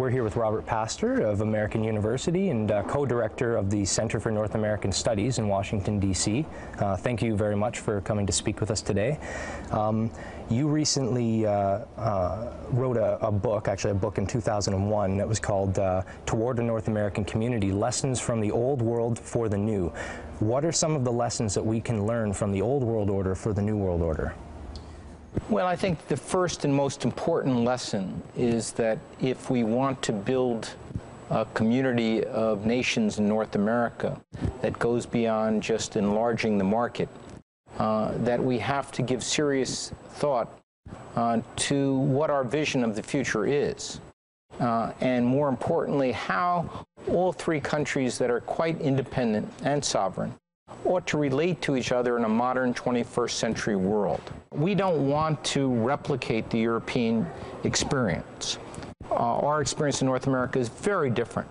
We're here with Robert Pastor of American University and co-director of the Center for North American Studies in Washington, D.C. Thank you very much for coming to speak with us today. You recently wrote a book, actually a book in 2001, that was called Toward a North American Community, Lessons from the Old World for the New. What are some of the lessons that we can learn from the Old World Order for the New World Order? Well, I think the first and most important lesson is that if we want to build a community of nations in North America that goes beyond just enlarging the market, that we have to give serious thought to what our vision of the future is. And more importantly, how all three countries that are quite independent and sovereign ought to relate to each other in a modern 21st century world. We don't want to replicate the European experience. Our experience in North America is very different,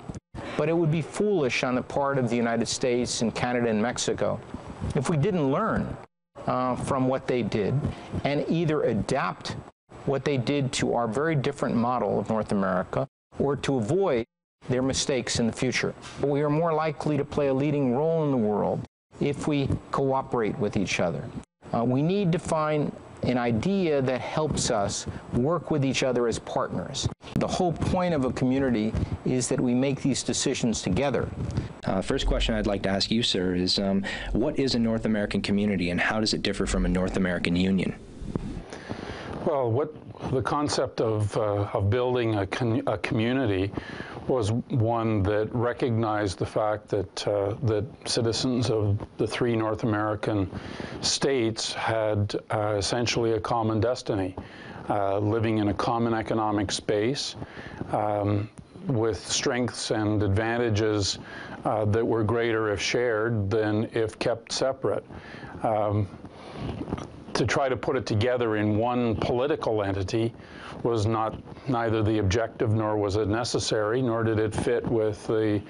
but it would be foolish on the part of the United States and Canada and Mexico if we didn't learn from what they did and either adapt what they did to our very different model of North America or to avoid their mistakes in the future. We are more likely to play a leading role in the world if we cooperate with each other. We need to find an idea that helps us work with each other as partners. The whole point of a community is that we make these decisions together. First question I'd like to ask you, sir, is what is a North American community and how does it differ from a North American union? Well, what the concept of building a community was one that recognized the fact that that citizens of the three North American states had essentially a common destiny, living in a common economic space with strengths and advantages that were greater if shared than if kept separate. To try to put it together in one political entity was neither the objective nor was it necessary, nor did it fit with the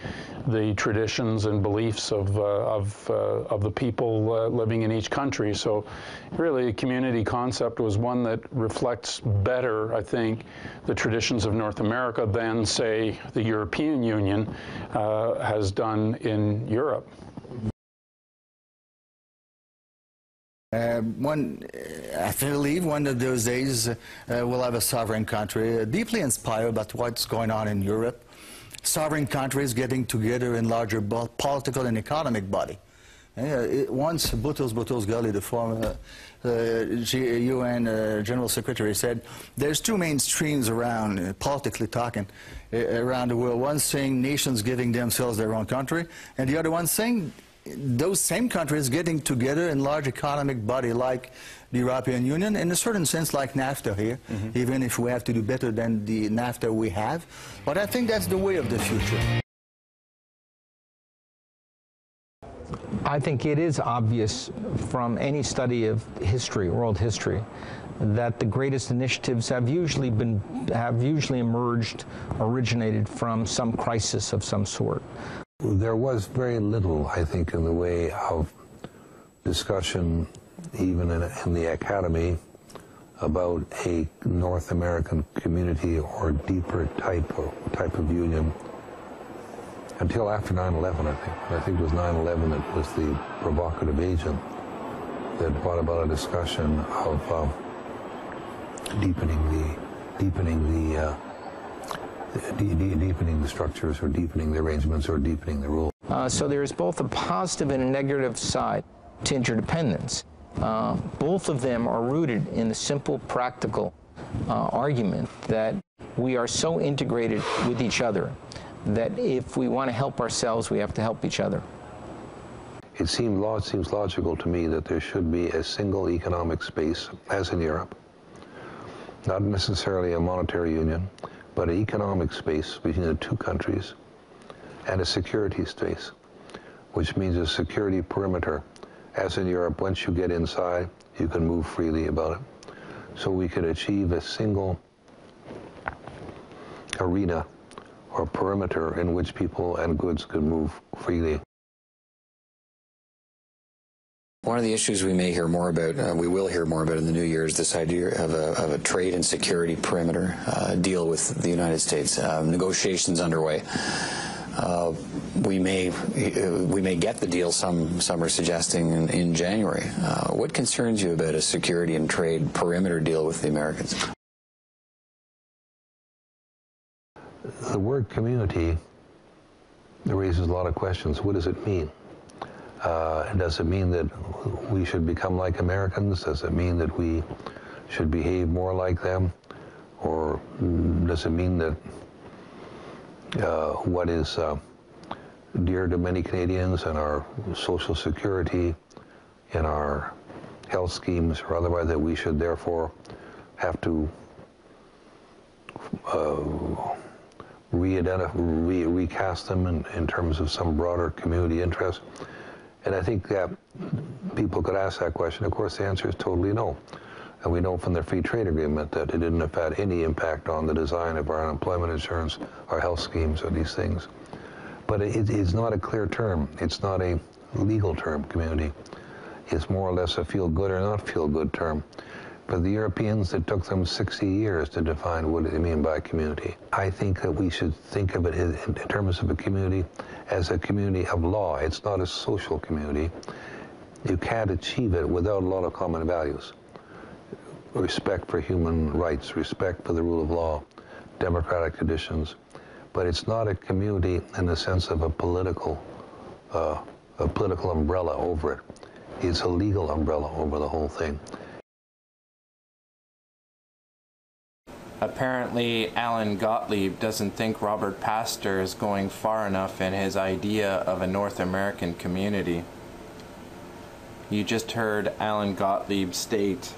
traditions and beliefs of the people living in each country. So really the community concept was one that reflects better, I think, the traditions of North America than, say, the European Union has done in Europe. I believe one of those days we'll have a sovereign country, deeply inspired by what's going on in Europe. Sovereign countries getting together in larger political and economic body. Once Boutros Ghali, the former UN General Secretary, said there's two main streams around, politically talking, around the world. One saying nations giving themselves their own country, and the other one saying those same countries getting together in large economic body like the European Union, in a certain sense like NAFTA here, even if we have to do better than the NAFTA we have. But I think that's the way of the future. I think it is obvious from any study of history, world history, that the greatest initiatives have usually originated from some crisis of some sort. There was very little, I think, in the way of discussion, even in the academy, about a North American community or deeper type of union until after 9/11, I think. I think it was 9/11 that was the provocative agent that brought about a discussion of deepening the structures, or deepening the arrangements, or deepening the rules. So there's both a positive and a negative side to interdependence. Both of them are rooted in the simple, practical argument that we are so integrated with each other that if we want to help ourselves, we have to help each other. It seems logical to me that there should be a single economic space, as in Europe, not necessarily a monetary union, but an economic space between the two countries, and a security space, which means a security perimeter. As in Europe, once you get inside, you can move freely about it. So we could achieve a single arena or perimeter in which people and goods could move freely. One of the issues we may hear more about, we will hear more about in the new year, is this idea of a trade and security perimeter deal with the United States. Negotiations underway. We may get the deal. Some are suggesting in January. What concerns you about a security and trade perimeter deal with the Americans? The word community raises a lot of questions. What does it mean? Does it mean that we should become like Americans? Does it mean that we should behave more like them? Or does it mean that what is dear to many Canadians and our social security and our health schemes or otherwise, that we should therefore have to recast them in terms of some broader community interest? And I think that people could ask that question. Of course, the answer is totally no. And we know from the free trade agreement that it didn't have had any impact on the design of our unemployment insurance, our health schemes, or these things. But it's not a clear term. It's not a legal term, community. It's more or less a feel-good or not feel-good term. For the Europeans, it took them 60 years to define what they mean by community. I think that we should think of it in terms of a community as a community of law. It's not a social community. You can't achieve it without a lot of common values. Respect for human rights, respect for the rule of law, democratic traditions. But it's not a community in the sense of a political umbrella over it. It's a legal umbrella over the whole thing. Apparently, Alan Gottlieb doesn't think Robert Pastor is going far enough in his idea of a North American community. You just heard Alan Gottlieb state,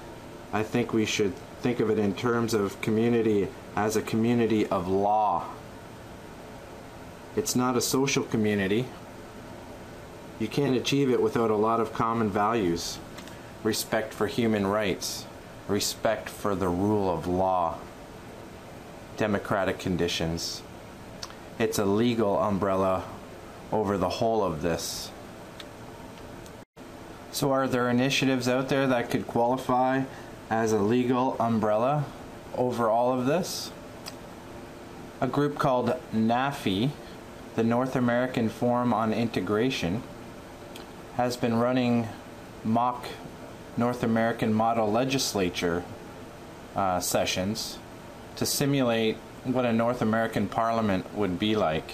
I think we should think of it in terms of community as a community of law. It's not a social community. You can't achieve it without a lot of common values. Respect for human rights, respect for the rule of law, democratic conditions. It's a legal umbrella over the whole of this. So are there initiatives out there that could qualify as a legal umbrella over all of this? A group called NAFI, the North American Forum on Integration, has been running mock North American model legislature sessions to simulate what a North American Parliament would be like.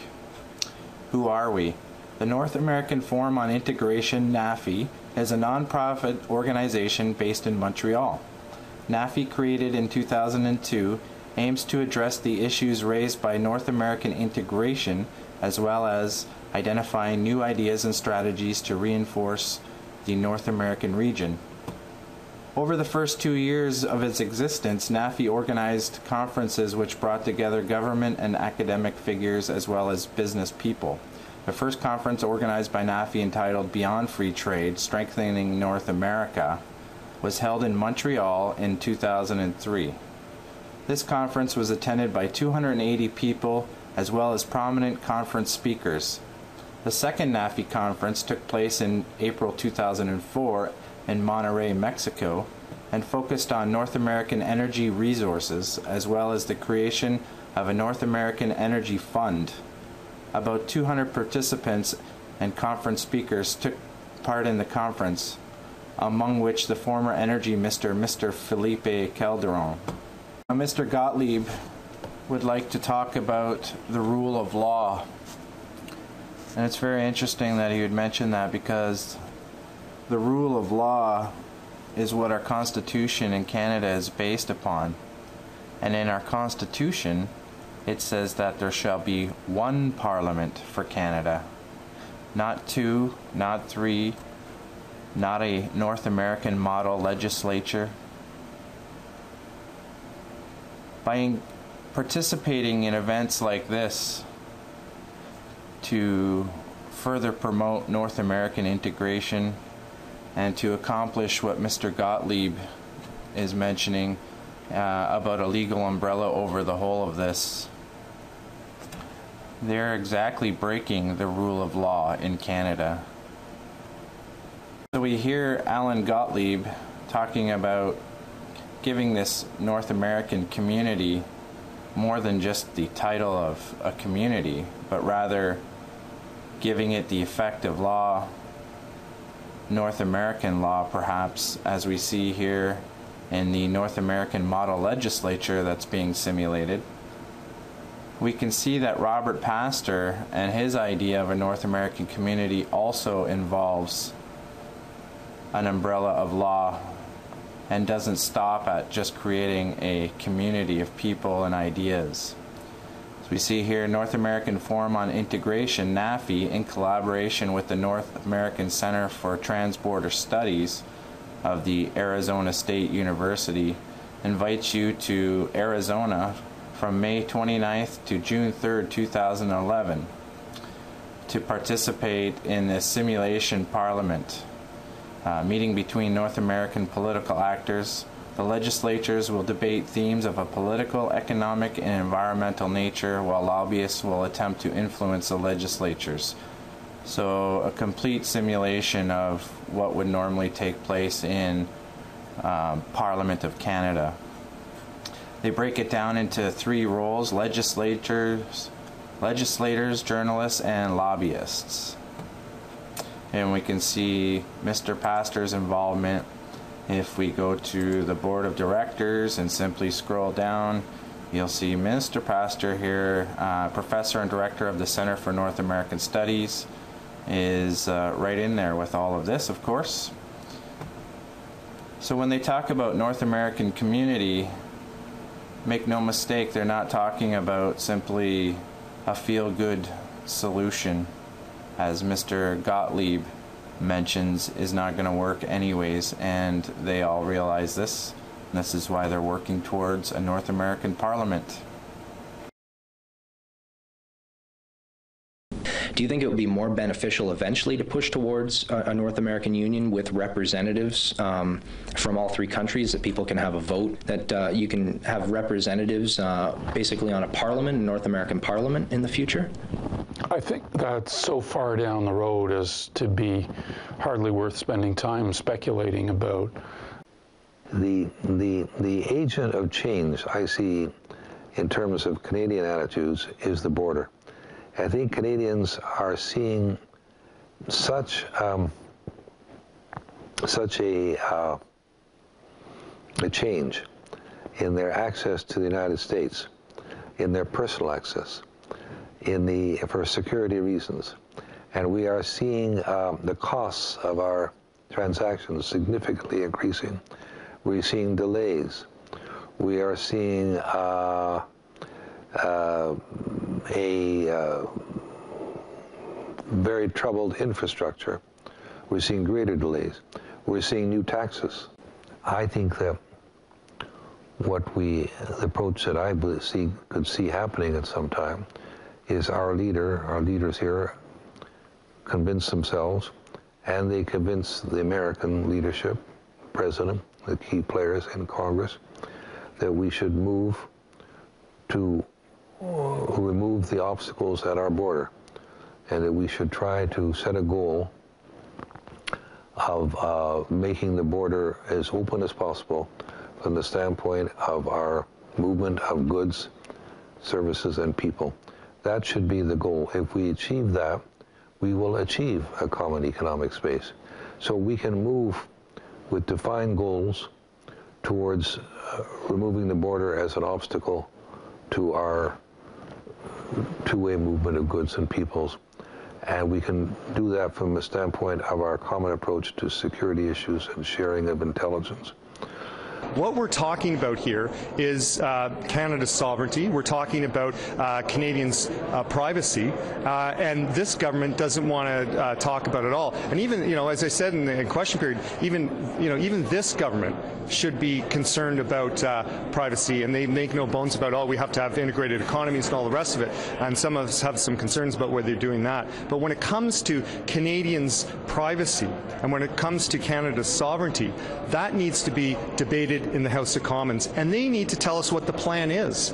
Who are we? The North American Forum on Integration, NAFI, is a non-profit organization based in Montreal. NAFI, created in 2002, aims to address the issues raised by North American integration, as well as identifying new ideas and strategies to reinforce the North American region. Over the first 2 years of its existence, NAFI organized conferences which brought together government and academic figures as well as business people. The first conference, organized by NAFI, entitled Beyond Free Trade, Strengthening North America, was held in Montreal in 2003. This conference was attended by 280 people as well as prominent conference speakers. The second NAFI conference took place in April 2004 in Monterrey, Mexico, and focused on North American energy resources as well as the creation of a North American Energy Fund. About 200 participants and conference speakers took part in the conference, among which the former energy minister, Mr. Felipe Calderon. Now, Mr. Gottlieb would like to talk about the rule of law. And it's very interesting that he would mention that, because the rule of law is what our Constitution in Canada is based upon. And in our Constitution, it says that there shall be one Parliament for Canada. Not two, not three, not a North American model legislature. By participating in events like this to further promote North American integration and to accomplish what Mr. Gottlieb is mentioning about a legal umbrella over the whole of this, they're exactly breaking the rule of law in Canada. So we hear Alan Gottlieb talking about giving this North American community more than just the title of a community, but rather giving it the effect of law, North American law perhaps, as we see here in the North American model legislature that's being simulated. We can see that Robert Pastor and his idea of a North American community also involves an umbrella of law and doesn't stop at just creating a community of people and ideas. As we see here, North American Forum on Integration, NAFI, in collaboration with the North American Center for Transborder Studies of the Arizona State University, invites you to Arizona from May 29th to June 3rd, 2011 to participate in this simulation parliament. Meeting between North American political actors. The legislatures will debate themes of a political, economic, and environmental nature, while lobbyists will attempt to influence the legislatures. So a complete simulation of what would normally take place in Parliament of Canada. They break it down into three roles: legislators, journalists, and lobbyists. And we can see Mr. Pastor's involvement. If we go to the board of directors and simply scroll down, you'll see Mr. Pastor here, professor and director of the Center for North American Studies, is right in there with all of this, of course. So when they talk about North American community, make no mistake, they're not talking about simply a feel-good solution, as Mr. Gottlieb mentions, is not going to work anyways, and they all realize this. And this is why they're working towards a North American Parliament. Do you think it would be more beneficial eventually to push towards a North American Union with representatives from all three countries, that people can have a vote, that you can have representatives basically on a parliament, a North American Parliament in the future? I think that's so far down the road as to be hardly worth spending time speculating about. The agent of change I see in terms of Canadian attitudes is the border. I think Canadians are seeing such a change in their access to the United States, in their personal access, for security reasons, and we are seeing the costs of our transactions significantly increasing. We're seeing delays. We are seeing a very troubled infrastructure. We're seeing greater delays. We're seeing new taxes. I think that the approach that I could see happening at some time is our leaders here convince themselves, and they convince the American leadership, president, the key players in Congress, that we should move to remove the obstacles at our border, and that we should try to set a goal of making the border as open as possible from the standpoint of our movement of goods, services, and people. That should be the goal. If we achieve that, we will achieve a common economic space. So we can move with defined goals towards removing the border as an obstacle to our two-way movement of goods and peoples. And we can do that from the standpoint of our common approach to security issues and sharing of intelligence. What we're talking about here is Canada's sovereignty. We're talking about Canadians' privacy, and this government doesn't want to talk about it all. And even, as I said in the question period, even this government should be concerned about privacy, and they make no bones about, we have to have integrated economies and all the rest of it. And some of us have some concerns about whether they're doing that. But when it comes to Canadians' privacy, and when it comes to Canada's sovereignty, that needs to be debated in the House of Commons, and they need to tell us what the plan is.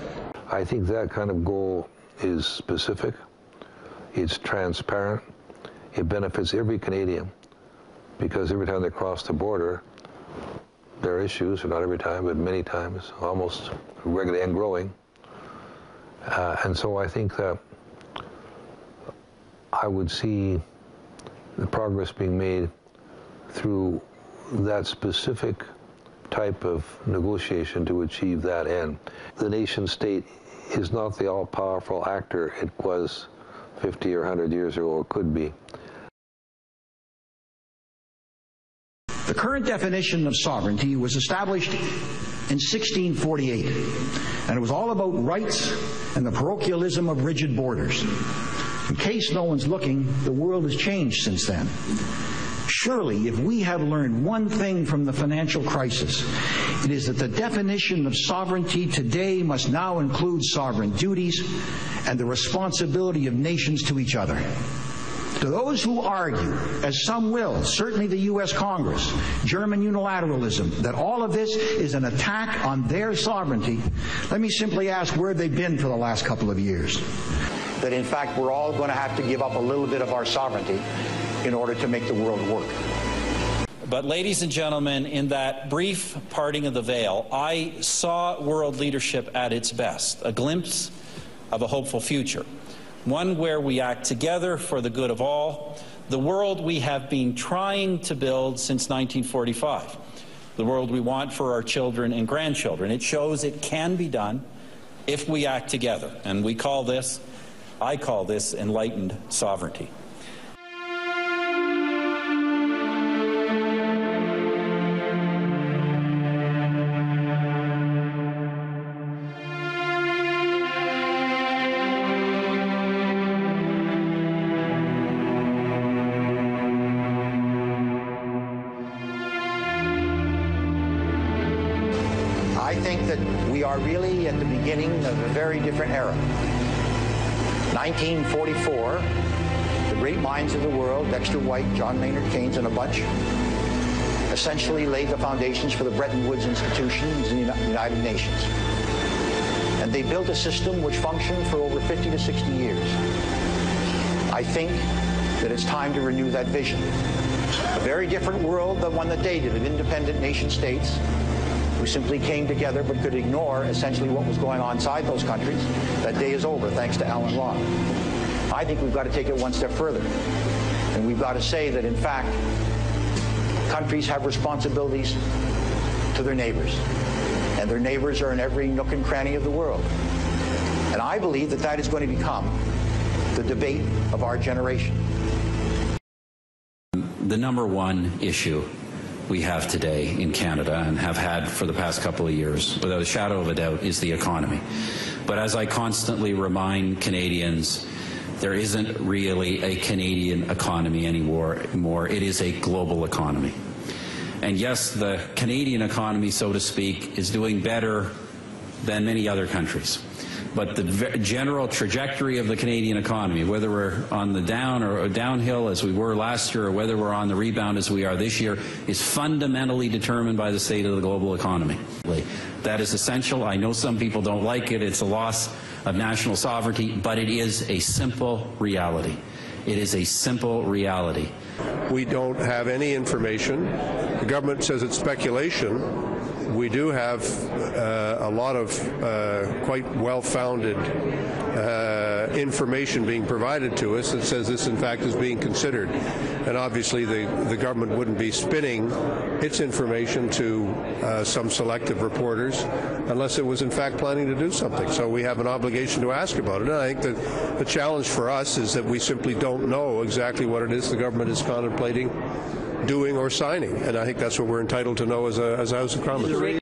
I think that kind of goal is specific, it's transparent, it benefits every Canadian, because every time they cross the border, there are issues, or not every time, but many times, almost regularly and growing. And so I think that I would see the progress being made through that specific type of negotiation to achieve that end. The nation state is not the all-powerful actor it was 50 or 100 years ago, or could be. The current definition of sovereignty was established in 1648, and it was all about rights and the parochialism of rigid borders. In case no one's looking, the world has changed since then. Surely, if we have learned one thing from the financial crisis, it is that the definition of sovereignty today must now include sovereign duties and the responsibility of nations to each other. To those who argue, as some will, certainly the U.S. Congress, German unilateralism, that all of this is an attack on their sovereignty, let me simply ask where they've been for the last couple of years. That in fact we're all going to have to give up a little bit of our sovereignty in order to make the world work. But ladies and gentlemen, in that brief parting of the veil, I saw world leadership at its best, a glimpse of a hopeful future. One where we act together for the good of all, the world we have been trying to build since 1945, the world we want for our children and grandchildren. It shows it can be done if we act together, and I call this enlightened sovereignty. I think that we are really at the beginning of a very different era. 1944, the great minds of the world, Dexter White, John Maynard Keynes, and a bunch, essentially laid the foundations for the Bretton Woods institutions and the United Nations. And they built a system which functioned for over 50 to 60 years. I think that it's time to renew that vision. A very different world than one that dated of independent nation states who simply came together but could ignore essentially what was going on inside those countries. That day is over, thanks to Min-Y-Llan. I think we've got to take it one step further. And we've got to say that, in fact, countries have responsibilities to their neighbors. And their neighbors are in every nook and cranny of the world. And I believe that that is going to become the debate of our generation. The number one issue we have today in Canada and have had for the past couple of years, without a shadow of a doubt, is the economy. But as I constantly remind Canadians, there isn't really a Canadian economy anymore. It is a global economy. And yes, the Canadian economy, so to speak, is doing better than many other countries. But the general trajectory of the Canadian economy, whether we're on the down or downhill as we were last year, or whether we're on the rebound as we are this year, is fundamentally determined by the state of the global economy. That is essential. I know some people don't like it. It's a loss of national sovereignty, but it is a simple reality. It is a simple reality. We don't have any information. The government says it's speculation. We do have a lot of quite well-founded information being provided to us that says this, in fact, is being considered. And obviously the government wouldn't be spinning its information to some selective reporters unless it was, in fact, planning to do something. So we have an obligation to ask about it. And I think that the challenge for us is that we simply don't know exactly what it is the government is contemplating doing or signing, and I think that's what we're entitled to know as a House of Commons.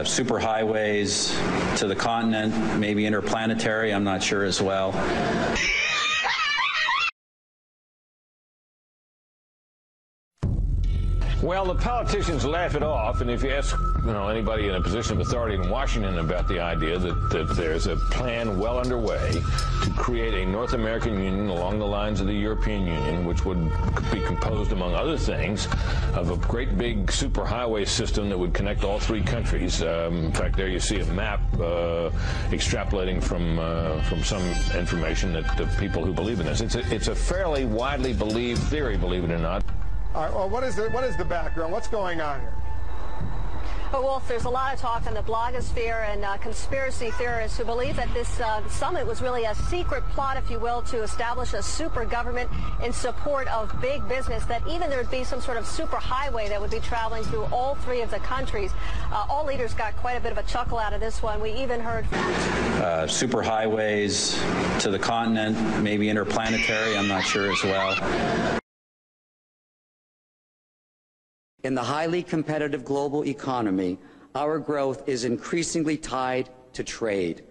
superhighways to the continent, maybe interplanetary, I'm not sure as well. Well, the politicians laugh it off, and if you ask anybody in a position of authority in Washington about the idea that there's a plan well underway to create a North American Union along the lines of the European Union, which would be composed, among other things, of a great big superhighway system that would connect all three countries. In fact, there you see a map extrapolating from some information that the people who believe in this. It's a fairly widely believed theory, believe it or not. All right, well, what is the background? What's going on here? But Wolf, there's a lot of talk in the blogosphere and conspiracy theorists who believe that this summit was really a secret plot, if you will, to establish a super government in support of big business, that even there would be some sort of super highway that would be traveling through all three of the countries. All leaders got quite a bit of a chuckle out of this one. We even heard Superhighways to the continent, maybe interplanetary, I'm not sure as well. In the highly competitive global economy, our growth is increasingly tied to trade.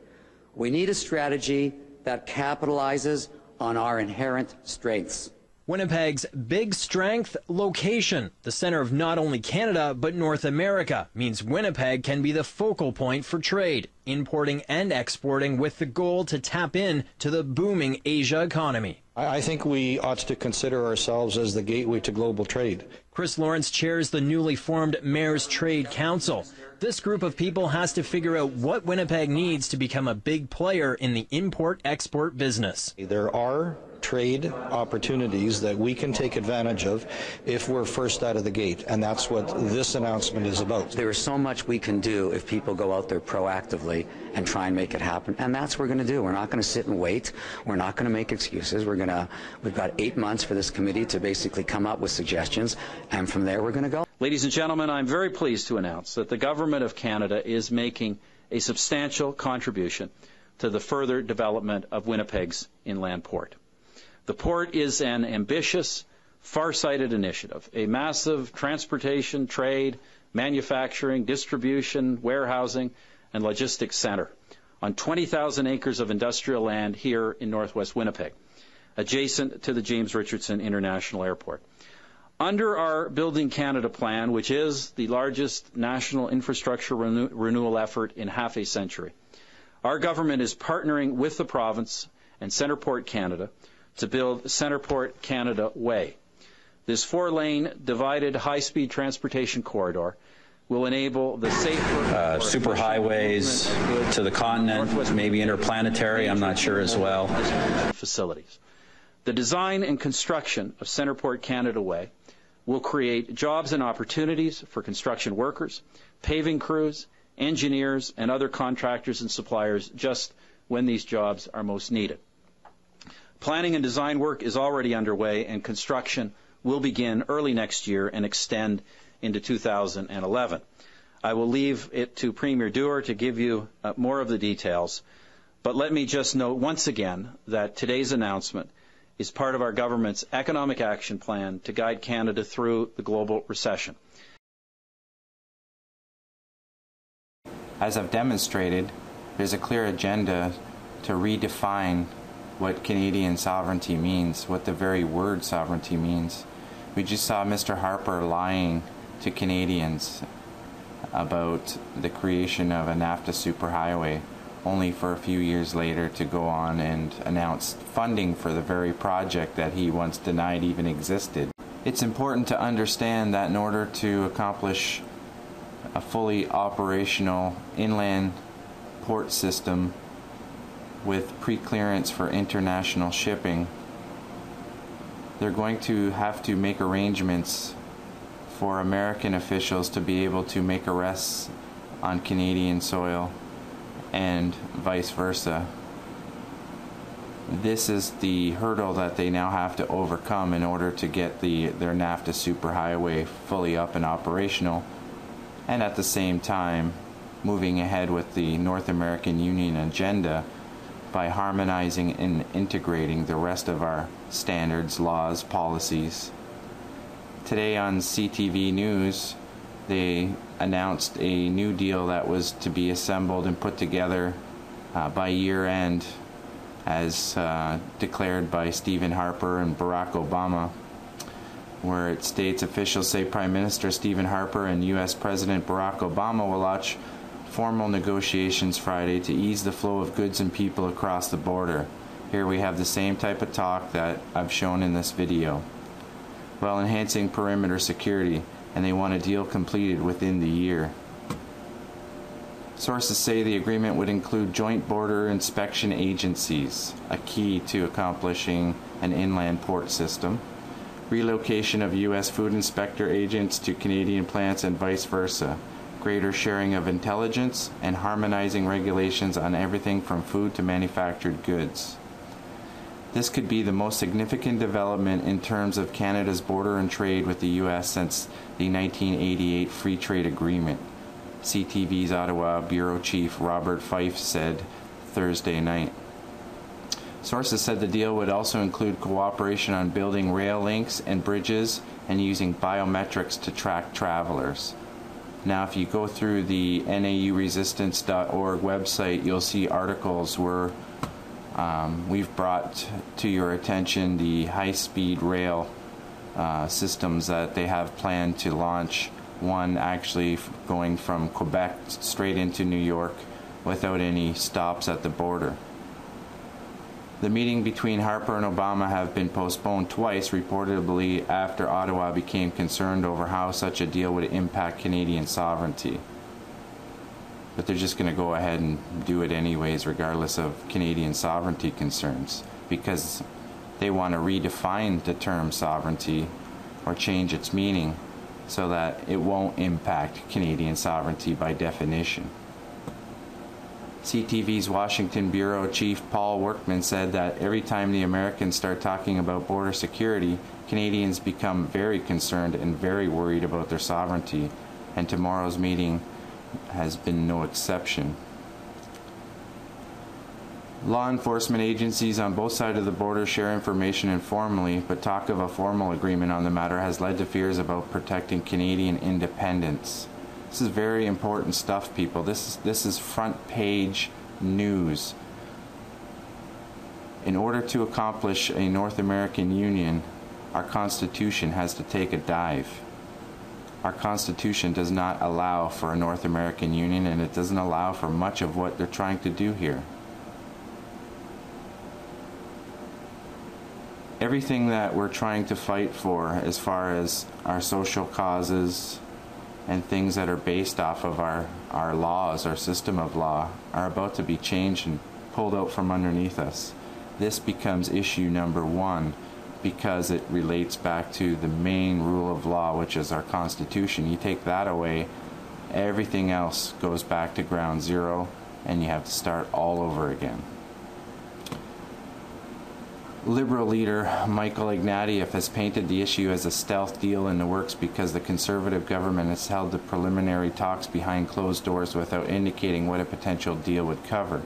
We need a strategy that capitalizes on our inherent strengths. Winnipeg's big strength, location, the center of not only Canada but North America, means Winnipeg can be the focal point for trade, importing and exporting, with the goal to tap in to the booming Asia economy. I think we ought to consider ourselves as the gateway to global trade. Chris Lawrence chairs the newly formed Mayor's Trade Council. This group of people has to figure out what Winnipeg needs to become a big player in the import-export business. There are trade opportunities that we can take advantage of if we're first out of the gate, and that's what this announcement is about. There is so much we can do if people go out there proactively and try and make it happen, and that's what we're going to do. We're not going to sit and wait. We're not going to make excuses. We've got 8 months for this committee to basically come up with suggestions, and from there we're going to go. Ladies and gentlemen, I'm very pleased to announce that the Government of Canada is making a substantial contribution to the further development of Winnipeg's inland port. The port is an ambitious, far-sighted initiative, a massive transportation, trade, manufacturing, distribution, warehousing, and logistics center on 20,000 acres of industrial land here in northwest Winnipeg, adjacent to the James Richardson International Airport. Under our Building Canada plan, which is the largest national infrastructure renewal effort in half a century, our government is partnering with the province and Centreport Canada to build Centreport Canada Way. This 4-lane divided high-speed transportation corridor will enable the safer superhighways to the continent, maybe interplanetary, I'm not sure as well. Facilities. The design and construction of Centreport Canada Way will create jobs and opportunities for construction workers, paving crews, engineers, and other contractors and suppliers just when these jobs are most needed. Planning and design work is already underway, and construction will begin early next year and extend into 2011. I will leave it to Premier Dewar to give you more of the details, but let me just note once again that today's announcement is part of our government's economic action plan to guide Canada through the global recession. As I've demonstrated, there's a clear agenda to redefine what Canadian sovereignty means, what the very word sovereignty means. We just saw Mr. Harper lying to Canadians about the creation of a NAFTA superhighway, only for a few years later to go on and announce funding for the very project that he once denied even existed. It's important to understand that in order to accomplish a fully operational inland port system with pre-clearance for international shipping, they're going to have to make arrangements for American officials to be able to make arrests on Canadian soil and vice versa. This is the hurdle that they now have to overcome in order to get their NAFTA superhighway fully up and operational, and at the same time moving ahead with the North American Union agenda by harmonizing and integrating the rest of our standards, laws, policies. Today on CTV News, they announced a new deal that was to be assembled and put together by year end, as declared by Stephen Harper and Barack Obama, where it states officials say Prime Minister Stephen Harper and U.S. President Barack Obama will launch formal negotiations Friday to ease the flow of goods and people across the border. Here we have the same type of talk that I've shown in this video, while enhancing perimeter security, and they want a deal completed within the year. Sources say the agreement would include joint border inspection agencies, a key to accomplishing an inland port system, relocation of U.S. food inspector agents to Canadian plants and vice versa, greater sharing of intelligence, and harmonizing regulations on everything from food to manufactured goods. This could be the most significant development in terms of Canada's border and trade with the U.S. since the 1988 Free Trade Agreement, CTV's Ottawa Bureau Chief Robert Fife said Thursday night. Sources said the deal would also include cooperation on building rail links and bridges and using biometrics to track travelers. Now, if you go through the nauresistance.org website, you'll see articles where we've brought to your attention the high-speed rail systems that they have planned to launch, one actually going from Quebec straight into New York without any stops at the border. The meeting between Harper and Obama have been postponed twice, reportedly after Ottawa became concerned over how such a deal would impact Canadian sovereignty. But they're just going to go ahead and do it anyways, regardless of Canadian sovereignty concerns, because they want to redefine the term sovereignty or change its meaning so that it won't impact Canadian sovereignty by definition. CTV's Washington Bureau Chief Paul Workman said that every time the Americans start talking about border security, Canadians become very concerned and very worried about their sovereignty, and tomorrow's meeting has been no exception. Law enforcement agencies on both sides of the border share information informally, but talk of a formal agreement on the matter has led to fears about protecting Canadian independence. This is very important stuff, people. This is front page news. In order to accomplish a North American Union, our Constitution has to take a dive. Our Constitution does not allow for a North American Union, and it doesn't allow for much of what they're trying to do here. Everything that we're trying to fight for as far as our social causes and things that are based off of our laws, our system of law, are about to be changed and pulled out from underneath us. This becomes issue number one because it relates back to the main rule of law, which is our Constitution. You take that away, everything else goes back to ground zero, and you have to start all over again. Liberal leader Michael Ignatieff has painted the issue as a stealth deal in the works because the Conservative government has held the preliminary talks behind closed doors without indicating what a potential deal would cover.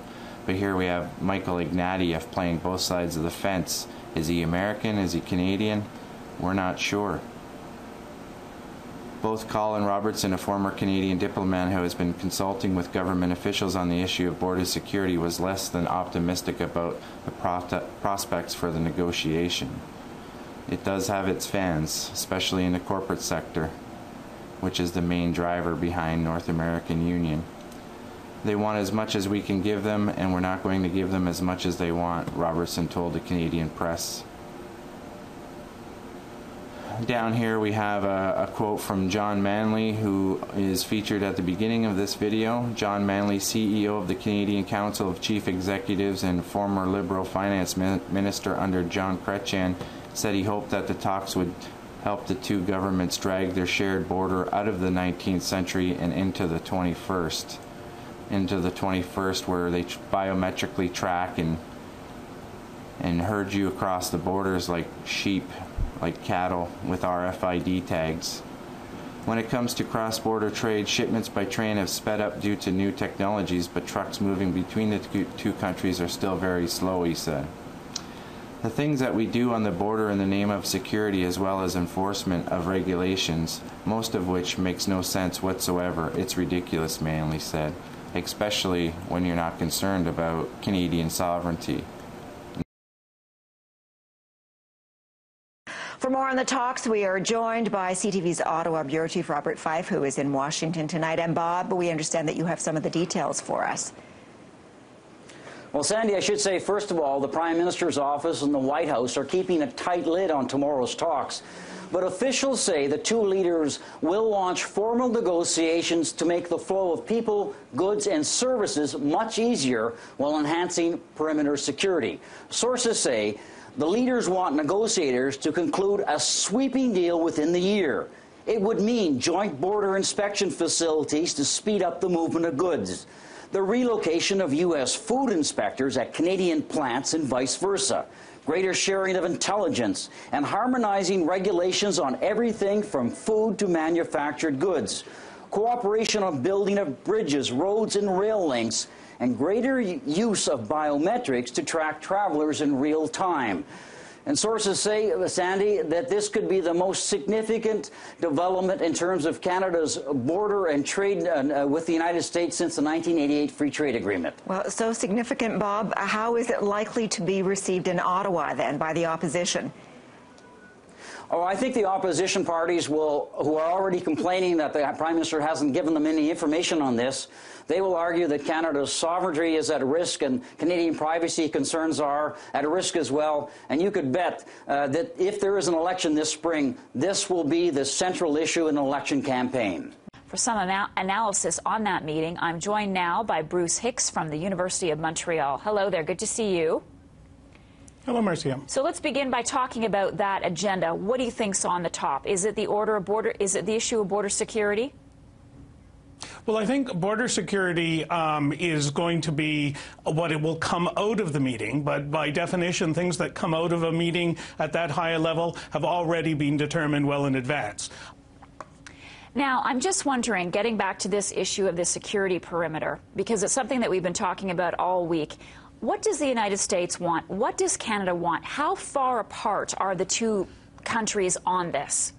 But here we have Michael Ignatieff playing both sides of the fence. Is he American? Is he Canadian? We're not sure. Both Colin Robertson, a former Canadian diplomat who has been consulting with government officials on the issue of border security, was less than optimistic about the prospects for the negotiation. It does have its fans, especially in the corporate sector, which is the main driver behind North American Union. They want as much as we can give them, and we're not going to give them as much as they want, Robertson told the Canadian press. Down here we have a quote from John Manley, who is featured at the beginning of this video. John Manley, CEO of the Canadian Council of Chief Executives and former Liberal Finance Minister under John Chrétien, said he hoped that the talks would help the two governments drag their shared border out of the 19th century and into the 21st. Into the 21st, where they biometrically track and herd you across the borders like sheep, like cattle, with RFID tags. When it comes to cross-border trade, shipments by train have sped up due to new technologies, but trucks moving between the two countries are still very slow, he said. The things that we do on the border in the name of security as well as enforcement of regulations, most of which makes no sense whatsoever. It's ridiculous, Min-Y-Llan said, especially when you're not concerned about Canadian sovereignty. For more on the talks, we are joined by CTV's Ottawa Bureau Chief Robert Fife, who is in Washington tonight. And Bob, we understand that you have some of the details for us. Well, Sandy, I should say, first of all, the Prime Minister's office and the White House are keeping a tight lid on tomorrow's talks. But officials say the two leaders will launch formal negotiations to make the flow of people, goods, and services much easier while enhancing perimeter security. Sources say the leaders want negotiators to conclude a sweeping deal within the year. It would mean joint border inspection facilities to speed up the movement of goods, the relocation of U.S. food inspectors at Canadian plants and vice versa, greater sharing of intelligence, and harmonizing regulations on everything from food to manufactured goods, cooperation on building of bridges, roads, and rail links, and greater use of biometrics to track travelers in real time. And sources say, Sandy, that this could be the most significant development in terms of Canada's border and trade with the United States since the 1988 Free Trade Agreement. Well, so significant, Bob. How is it likely to be received in Ottawa, then, by the opposition? Oh, I think the opposition parties will, who are already complaining that the Prime Minister hasn't given them any information on this, they will argue that Canada's sovereignty is at risk and Canadian privacy concerns are at risk as well. And you could bet that if there is an election this spring, this will be the central issue in the election campaign. For some analysis on that meeting, I'm joined now by Bruce Hicks from the University of Montreal. Hello there, good to see you. Hello, Marcia. So let's begin by talking about that agenda. What do you think's on the top? Is it the is it the issue of border security? Well, I think border security is going to be what it will come out of the meeting, but by definition, things that come out of a meeting at that high a level have already been determined well in advance. Now, I'm just wondering, getting back to this issue of the security perimeter, because it's something that we've been talking about all week. What does the United States want? What does Canada want? How far apart are the two countries on this?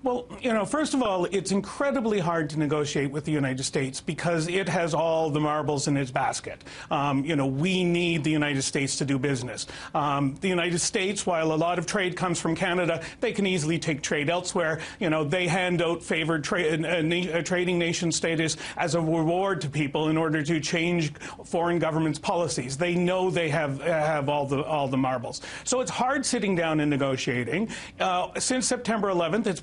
Well, you know, first of all, it's incredibly hard to negotiate with the United States because it has all the marbles in its basket. You know, we need the United States to do business. The United States, while a lot of trade comes from Canada, they can easily take trade elsewhere. You know, they hand out favored trading nation status as a reward to people in order to change foreign governments' policies. They know they have all the marbles. So it's hard sitting down and negotiating. Since September 11th, it's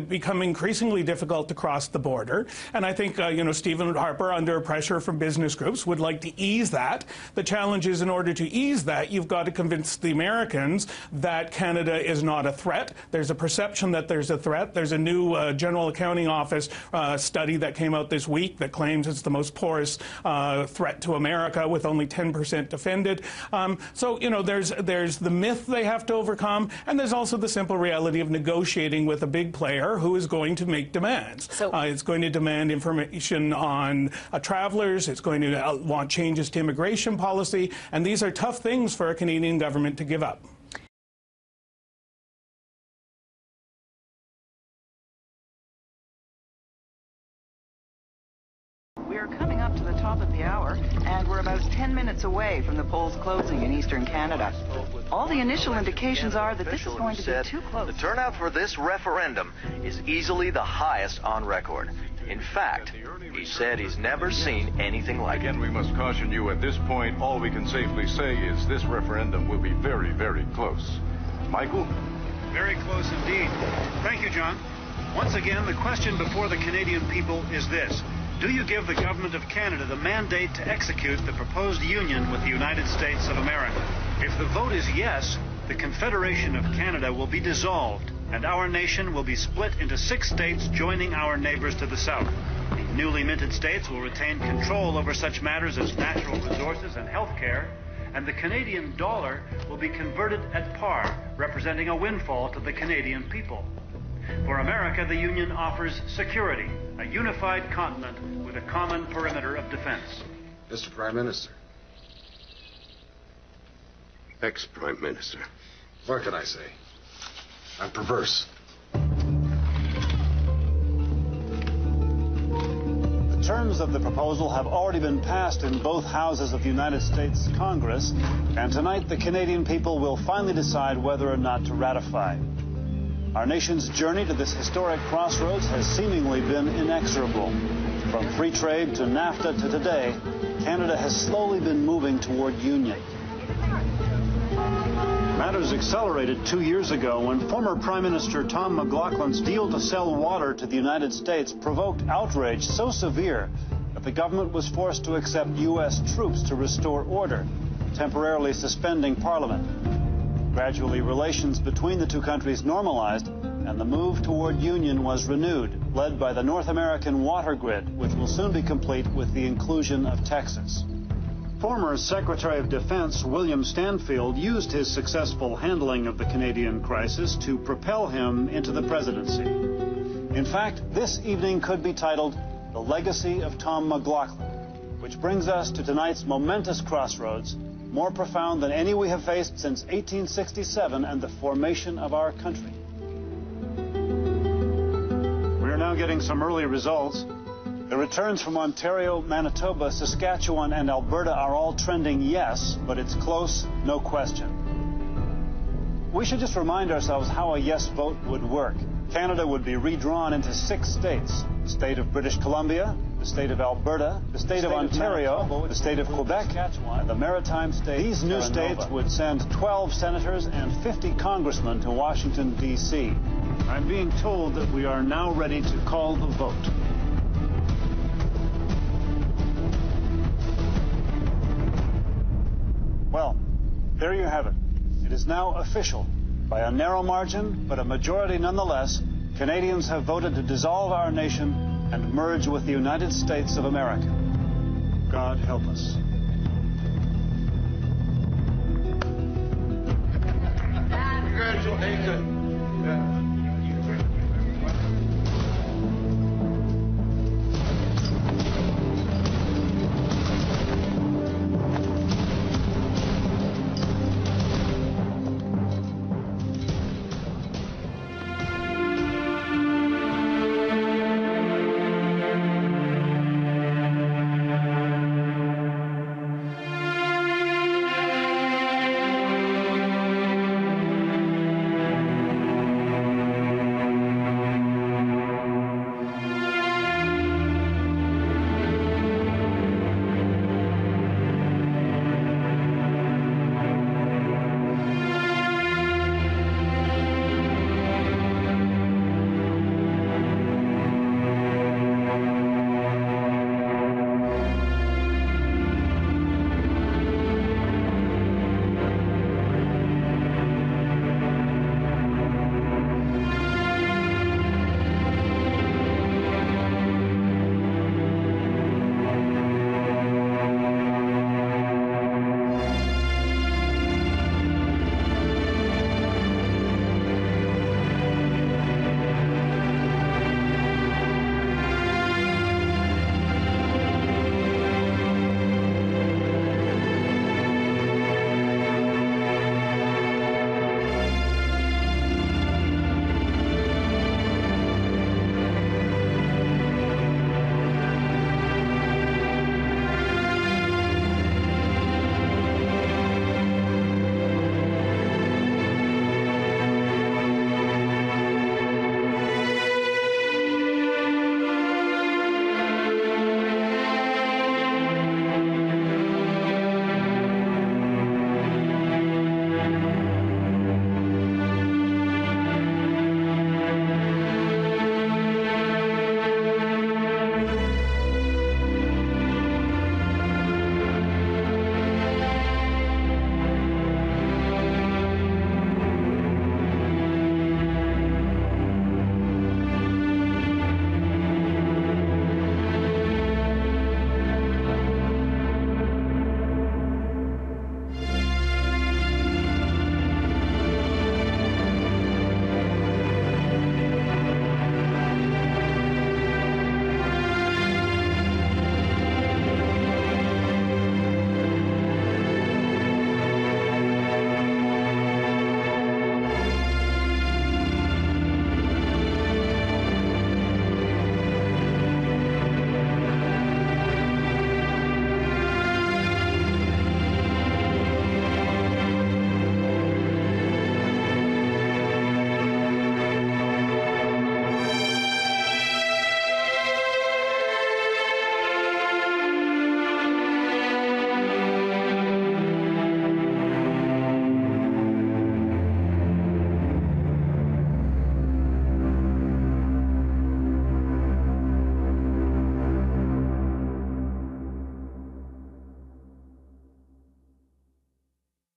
become increasingly difficult to cross the border, and I think you know, Stephen Harper, under pressure from business groups, would like to ease that. The challenge is, in order to ease that, you've got to convince the Americans that Canada is not a threat. There's a perception that there's a threat. There's a new General Accounting Office study that came out this week that claims it's the most porous threat to America, with only 10% defended. So you know, there's the myth they have to overcome, and there's also the simple reality of negotiating with a big player who is going to make demands. So, it's going to demand information on travelers. It's going to want changes to immigration policy. And these are tough things for a Canadian government to give up. We're coming up to the top of the hour, and we're about 10 minutes away from the polls closing in eastern Canada. All the initial indications are that this is going to be too close. The turnout for this referendum is easily the highest on record. In fact, he said he's never seen anything like it. Again, we must caution you at this point. All we can safely say is this referendum will be very, very close. Michael? Very close indeed. Thank you, John. Once again, the question before the Canadian people is this. Do you give the government of Canada the mandate to execute the proposed union with the United States of America? If the vote is yes, the Confederation of Canada will be dissolved, and our nation will be split into 6 states joining our neighbors to the south. The newly minted states will retain control over such matters as natural resources and health care, and the Canadian dollar will be converted at par, representing a windfall to the Canadian people. For America, the Union offers security, a unified continent with a common perimeter of defense. Mr. Prime Minister. ex-Prime Minister. What can I say? I'm perverse. The terms of the proposal have already been passed in both houses of the United States Congress, and tonight the Canadian people will finally decide whether or not to ratify. Our nation's journey to this historic crossroads has seemingly been inexorable. From free trade to NAFTA to today, Canada has slowly been moving toward union. Matters accelerated 2 years ago when former Prime Minister Tom McLaughlin's deal to sell water to the United States provoked outrage so severe that the government was forced to accept U.S. troops to restore order, temporarily suspending Parliament. Gradually, relations between the two countries normalized, and the move toward union was renewed, led by the North American water grid, which will soon be complete with the inclusion of Texas. Former Secretary of Defense William Stanfield used his successful handling of the Canadian crisis to propel him into the presidency. In fact, this evening could be titled The Legacy of Tom McLaughlin, which brings us to tonight's momentous crossroads, more profound than any we have faced since 1867 and the formation of our country. We are now getting some early results. The returns from Ontario, Manitoba, Saskatchewan, and Alberta are all trending yes, but it's close, no question. We should just remind ourselves how a yes vote would work. Canada would be redrawn into 6 states: the state of British Columbia, the state of Alberta, the state of Ontario, the state of Quebec, and the Maritime State. These new states would send 12 senators and 50 congressmen to Washington, D.C. I'm being told that we are now ready to call the vote. Well, there you have it. It is now official. By a narrow margin, but a majority nonetheless, Canadians have voted to dissolve our nation and merge with the United States of America. God help us. Congratulations. Yeah.